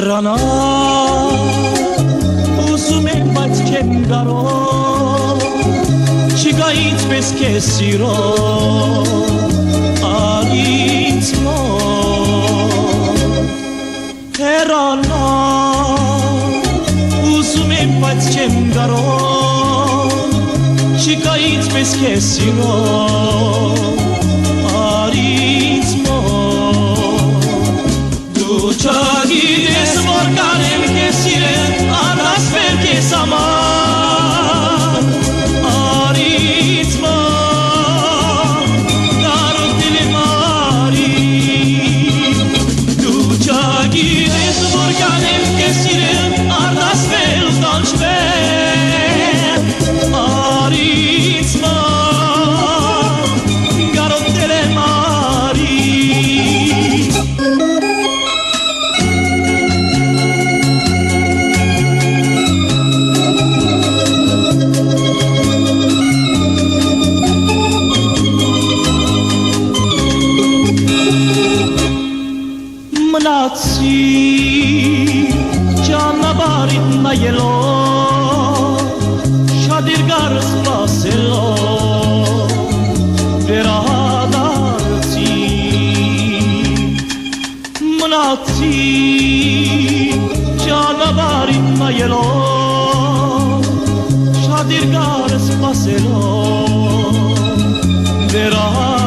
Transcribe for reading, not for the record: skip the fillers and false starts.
Հեռանա ուզում եմ բայց չեմ կարող Չկա ինձպես քեզ սիրո Արից մոտ Հեռանա ուզում եմ բայց չեմ կարող Չկա ինձպես քեզ սիրո Արից մոտ Դու չգիտես որ կանեմ քեզ սիրել Առասպել քեզ համար Արից մոտ Կարոտել եմ արի Դու չգիտես որ կանեմ քեզ սիրել Առասպել կանչվել Արից մոտ Կարոտել եմ արի Մնացի ճանապարհիդ նայելով Շատ երկար սպասելով վերադարձի Մնացի ճանապարհիդ նայելով Շատ երկար սպասելով վերադարձի